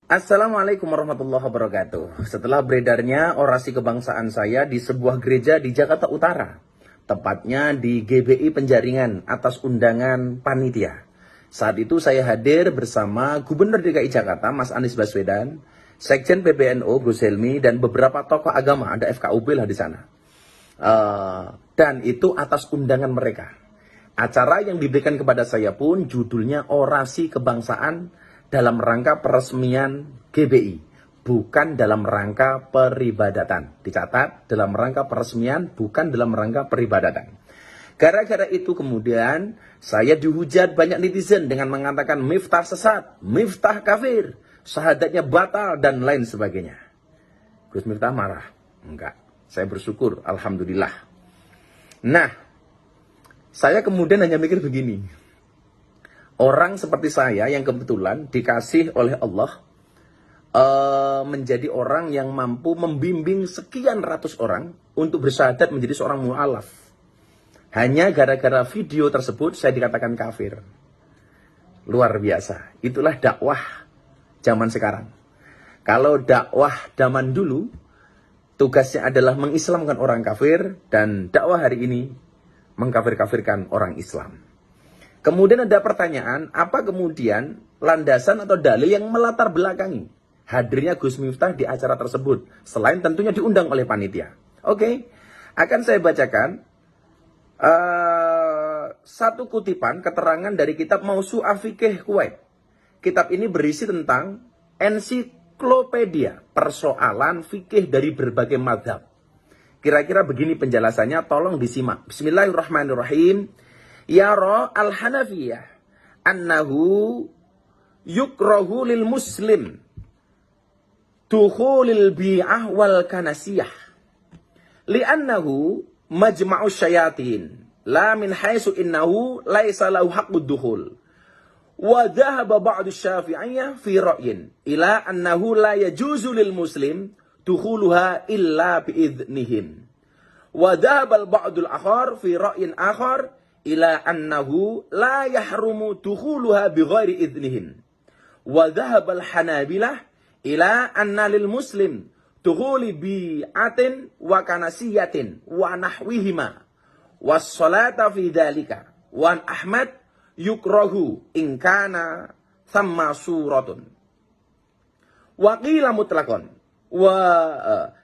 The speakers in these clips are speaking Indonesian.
Assalamualaikum warahmatullahi wabarakatuh. Setelah beredarnya orasi kebangsaan saya di sebuah gereja di Jakarta Utara, tepatnya di GBI Penjaringan atas undangan panitia. Saat itu saya hadir bersama Gubernur DKI Jakarta, Mas Anies Baswedan, Sekjen PBNU, Gus Helmi, dan beberapa tokoh agama, ada FKUB lah di sana. Dan itu atas undangan mereka. Acara yang diberikan kepada saya pun judulnya Orasi Kebangsaan dalam rangka peresmian GBI, bukan dalam rangka peribadatan. Dicatat, dalam rangka peresmian, bukan dalam rangka peribadatan. Gara-gara itu kemudian saya dihujat banyak netizen dengan mengatakan miftah sesat, miftah kafir, syahadatnya batal, dan lain sebagainya. Gus Miftah marah? Enggak. Saya bersyukur, alhamdulillah. Nah, saya kemudian hanya mikir begini. Orang seperti saya yang kebetulan dikasih oleh Allah menjadi orang yang mampu membimbing sekian ratus orang untuk bersyahadat menjadi seorang mu'alaf. Hanya gara-gara video tersebut saya dikatakan kafir. Luar biasa. Itulah dakwah zaman sekarang. Kalau dakwah zaman dulu, tugasnya adalah mengislamkan orang kafir, dan dakwah hari ini mengkafir-kafirkan orang Islam. Kemudian ada pertanyaan, apa kemudian landasan atau dalil yang melatar belakangi hadirnya Gus Miftah di acara tersebut, selain tentunya diundang oleh panitia. Oke, akan saya bacakan satu kutipan keterangan dari kitab Mausu'ah Fiqih Kuwait. Kitab ini berisi tentang ensiklopedia persoalan fikih dari berbagai mazhab. Kira-kira begini penjelasannya, tolong disimak. Bismillahirrahmanirrahim. Yara al-Hanafiyah annahu yukrahu lil muslim dukhulil bi'ah wal kanasiyah li'annahu majma'u syayatin la min haisu innahu laisa lahu haqqud dukhul wa dhahaba ba'du syafi'iyah fi ra'yin ila annahu la yajuzu lil muslim dukhuluha illa bi'idhnihim wa dhahaba al-ba'dul akhar fi ra'yin akhar ila annahu la yahrumu dukhuluha bighairi idnihim wa dhahaba al-hanabilah ila anna lil muslim dukhuli bi'atin wa kanasiyatin wa nahwihima was salata fi dhalika wa Ahmad yukrahu in kana thamma suratun wa qila mutlaqan wa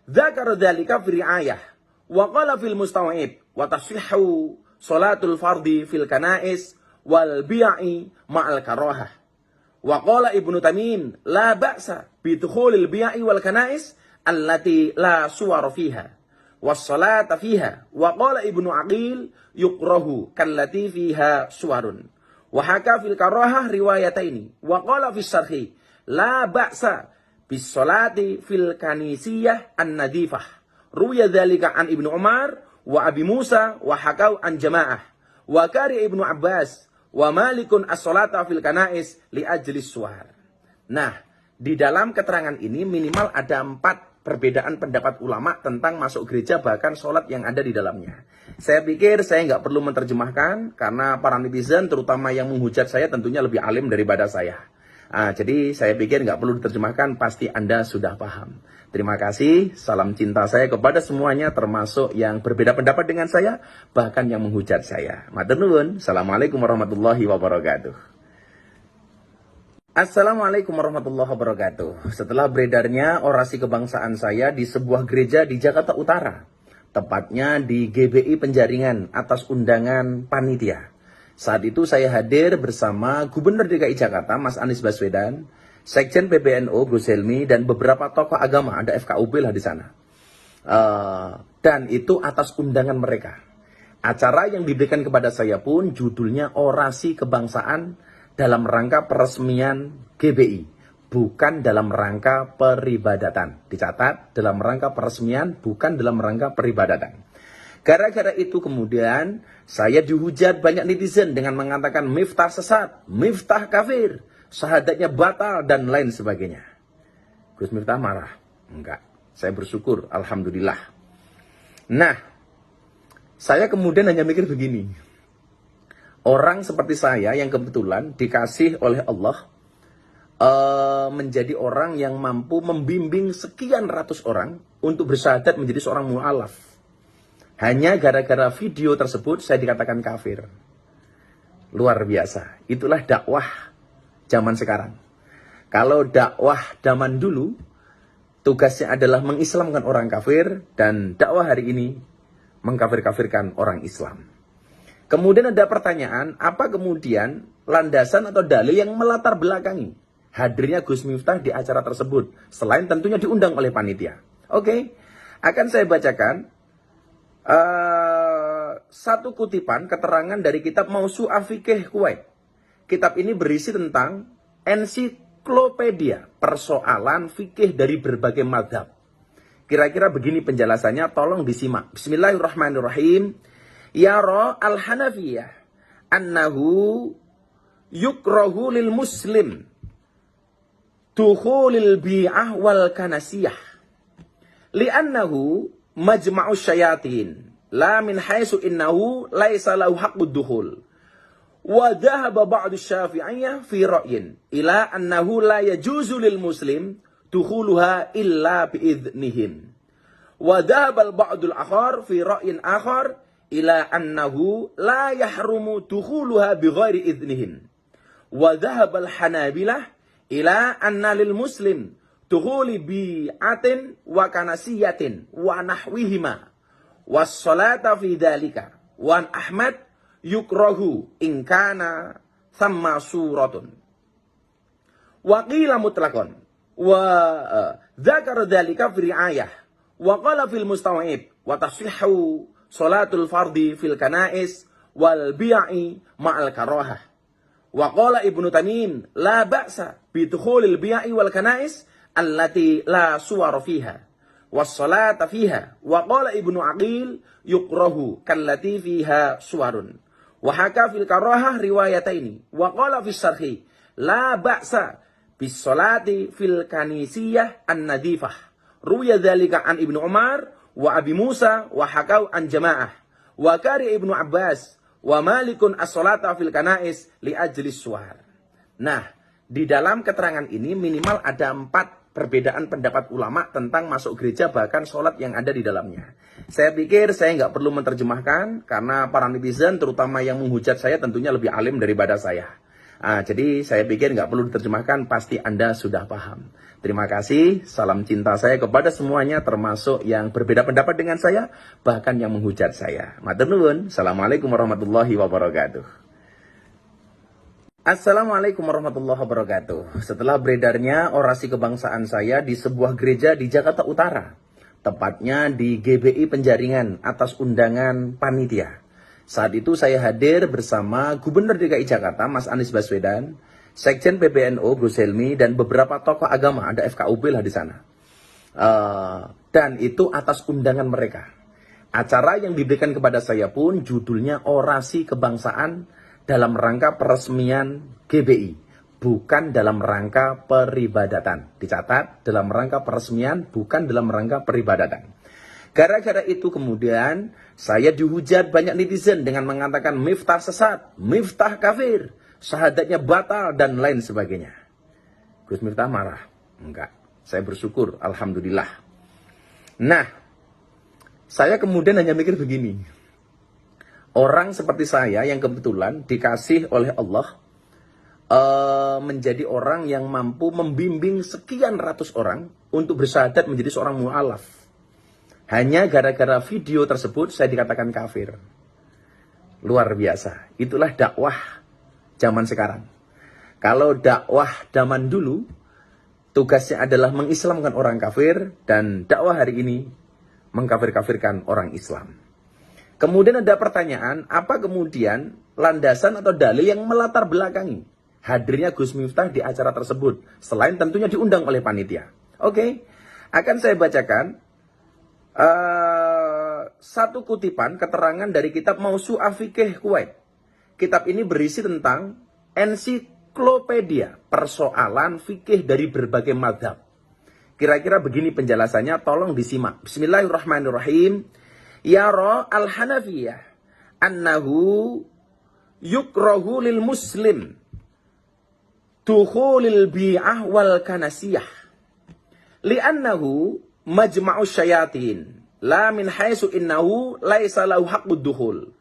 dzakara dhalika fi riayah wa qala fil mustaw'id wa tasihhu salatul fardi fil kanais wal bi'i ma'al karahah. Wa qala Ibnu Tamim la ba'sa bi dukhulil bi'i wal kanais allati la suwara fiha was salata fiha. Wa qala Ibnu Aqil yukrahu kallati fiha suwarun. Wa haka fil karahah riwayataini. Wa qala fis syarhi la ba'sa bis salati fil kanisiyah an-nadifah. Ruya dzalika an Ibnu Umar wa Abi Musa wa hakau an jamaah wa kari Ibnu Abbas wa Malikun as-salata fil kanais li ajlis suar. Nah, di dalam keterangan ini minimal ada 4 perbedaan pendapat ulama tentang masuk gereja bahkan sholat yang ada di dalamnya. Saya pikir saya nggak perlu menerjemahkan karena para netizen terutama yang menghujat saya tentunya lebih alim daripada saya. Jadi saya pikir nggak perlu diterjemahkan, pasti Anda sudah paham. Terima kasih, salam cinta saya kepada semuanya, termasuk yang berbeda pendapat dengan saya, bahkan yang menghujat saya. Matur nuwun. Assalamualaikum warahmatullahi wabarakatuh. Assalamualaikum warahmatullahi wabarakatuh. Setelah beredarnya orasi kebangsaan saya di sebuah gereja di Jakarta Utara, tepatnya di GBI Penjaringan atas undangan panitia. Saat itu saya hadir bersama Gubernur DKI Jakarta, Mas Anies Baswedan, Sekjen PBNU, Gus Helmi, dan beberapa tokoh agama, ada FKUB lah di sana. Dan itu atas undangan mereka. Acara yang diberikan kepada saya pun judulnya Orasi Kebangsaan dalam rangka peresmian GBI, bukan dalam rangka peribadatan. Dicatat, dalam rangka peresmian, bukan dalam rangka peribadatan. Gara-gara itu kemudian saya dihujat banyak netizen dengan mengatakan miftah sesat, miftah kafir, syahadatnya batal, dan lain sebagainya. Gus Miftah marah? Enggak. Saya bersyukur, alhamdulillah. Nah, saya kemudian hanya mikir begini. Orang seperti saya yang kebetulan dikasih oleh Allah menjadi orang yang mampu membimbing sekian ratus orang untuk bersyahadat menjadi seorang mu'alaf. Hanya gara-gara video tersebut saya dikatakan kafir. Luar biasa. Itulah dakwah zaman sekarang. Kalau dakwah zaman dulu, tugasnya adalah mengislamkan orang kafir, dan dakwah hari ini mengkafir-kafirkan orang Islam. Kemudian ada pertanyaan, apa kemudian landasan atau dalil yang melatar belakangi hadirnya Gus Miftah di acara tersebut, selain tentunya diundang oleh panitia? Oke, akan saya bacakan satu kutipan keterangan dari kitab Mausu'ah Fikih Kuwait. Kitab ini berisi tentang ensiklopedia persoalan fikih dari berbagai mazhab. Kira-kira begini penjelasannya, tolong disimak. Bismillahirrahmanirrahim. Yara al-Hanafiyah annahu yukrahu lil muslim dukhulil bi'ah wal kanasiyah li'annahu majma'us syayatin la min haitsu innahu laisa lahu haqqud dukhul wa dhahaba ba'du syafi'iyyah fi ra'yin ila annahu la yajuzu lil muslim dukhuluha illa biidznihim wa dhahaba al ba'dul akhar fi ra'yin akhar ila annahu la yahrumu dukhuluha bighairi idznihim wa dhahaba al hanabilah ila anna lil muslim dukhuli bi'atin wa kanasiyatin wa nahwihima was salata fi dzalika wa Ahmad yukrahu in kana thamma suratun wa qila mutlaqan wa dzakara dzalika fi riayah wa qala fil mustaw'ib wa tasihhu salatul fardi fil kanais wal bi'i ma'al karahah wa qala Ibnu Tamim la ba'sa bi dukhulil bi'i wal kanais allati la suwara fiha was salata fiha wa qala Ibnu Aqil yukrahu kallati fiha suwarun wa haka fil karahah riwayataini wa qala fis sarhi la ba'sa bis salati fil kanisiyah an-nadifah ruya dzalika an Ibnu Umar wa Abi Musa wa hakau an jamaah wa kari Ibnu Abbas wa Malikun as-salata fil kanais li ajlis suar. Nah, di dalam keterangan ini minimal ada 4 perbedaan pendapat ulama tentang masuk gereja bahkan sholat yang ada di dalamnya. Saya pikir saya nggak perlu menerjemahkan karena para netizen terutama yang menghujat saya tentunya lebih alim daripada saya. Jadi saya pikir nggak perlu diterjemahkan, pasti Anda sudah paham. Terima kasih, salam cinta saya kepada semuanya termasuk yang berbeda pendapat dengan saya, bahkan yang menghujat saya. Matur nuwun. Assalamualaikum warahmatullahi wabarakatuh. Assalamualaikum warahmatullahi wabarakatuh. Setelah beredarnya orasi kebangsaan saya di sebuah gereja di Jakarta Utara, tepatnya di GBI Penjaringan atas undangan panitia. Saat itu saya hadir bersama Gubernur DKI Jakarta, Mas Anies Baswedan, Sekjen PBNU, Gus Helmi, dan beberapa tokoh agama, ada FKUB lah di sana. Dan itu atas undangan mereka. Acara yang diberikan kepada saya pun judulnya Orasi Kebangsaan dalam rangka peresmian GBI, bukan dalam rangka peribadatan. Dicatat, dalam rangka peresmian, bukan dalam rangka peribadatan. Gara-gara itu kemudian saya dihujat banyak netizen dengan mengatakan Miftah sesat, Miftah kafir, syahadatnya batal, dan lain sebagainya. Gus Miftah marah? Enggak. Saya bersyukur, alhamdulillah. Nah, saya kemudian hanya mikir begini. Orang seperti saya yang kebetulan dikasih oleh Allah menjadi orang yang mampu membimbing sekian ratus orang untuk bersyahadat menjadi seorang mu'alaf. Hanya gara-gara video tersebut saya dikatakan kafir. Luar biasa. Itulah dakwah zaman sekarang. Kalau dakwah zaman dulu, tugasnya adalah mengislamkan orang kafir, dan dakwah hari ini mengkafir-kafirkan orang Islam. Kemudian ada pertanyaan, apa kemudian landasan atau dalil yang melatar belakangi hadirnya Gus Miftah di acara tersebut, selain tentunya diundang oleh panitia? Oke, akan saya bacakan satu kutipan keterangan dari kitab Mausu'ah Fikih Kuwait. Kitab ini berisi tentang ensiklopedia persoalan fikih dari berbagai mazhab. Kira-kira begini penjelasannya, tolong disimak. Bismillahirrahmanirrahim. Yara al-Hanafiyah annahu yukrahu lil muslim dukhulil bi'ah wal kanasiyah li'annahu majma'us syayatin la min haitsu innahu laisa lahu haqqud dukhul.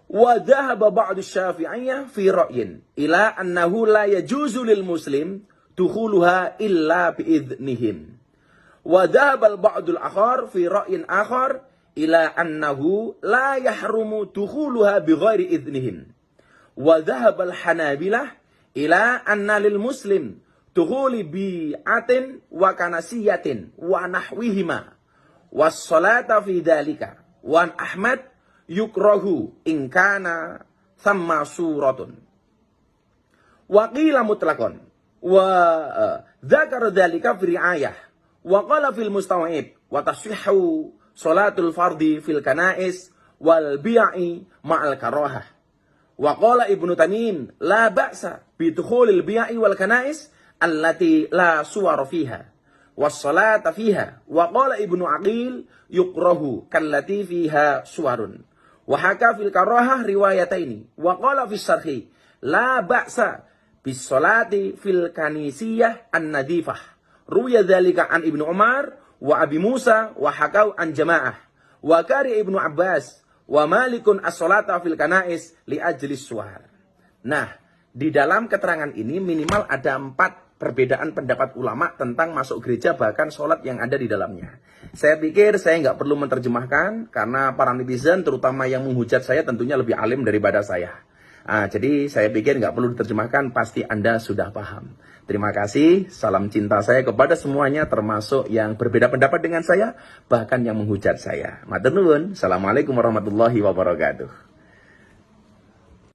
Wa dhahaba ba'du syafi'iyah fi ra'yin ila annahu la yajuzu lil muslim dukhuluha illa biidznihim. Wa dhahaba al-ba'dul akhar fi ra'yin akhar ila annahu la yahrumu dukhuluha bighairi idznihim. Wa dhahaba al-hanabilah ila anna lil muslim dukhuli bi'atin wa kanasiyatin wa nahwihima was salata fi dhalika. Wa Ahmad yukrahu in kana thamma suratun wa qila mutlaqan wa dzakara dzalika fi riayah wa qala fil mustaw'id wa tasihhu salatul fardhi fil kanais wal bi'i ma'al karahah wa qala Ibnu Tamim la ba'sa bi dukhulil bi'i wal kanais allati la suwara fiha was salata fiha wa qala Ibnu Aqil yukrahu kallati fiha suwarun. Wahaka fil karahah riwayataini. Wa qala fis syarhi la ba'sa bis salati fil kanisiyah an-nadifah. Ruya dzalika an Ibnu Umar wa Abi Musa wa hakau an jamaah. Wa kari Ibnu Abbas wa Malikun as-salata fil kanais li ajlis suar. Nah, di dalam keterangan ini minimal ada 4 perbedaan pendapat ulama tentang masuk gereja bahkan sholat yang ada di dalamnya. Saya pikir saya nggak perlu menerjemahkan karena para netizen terutama yang menghujat saya tentunya lebih alim daripada saya. Jadi saya pikir nggak perlu diterjemahkan, pasti Anda sudah paham. Terima kasih, salam cinta saya kepada semuanya termasuk yang berbeda pendapat dengan saya bahkan yang menghujat saya. Matur nuwun. Assalamualaikum warahmatullahi wabarakatuh.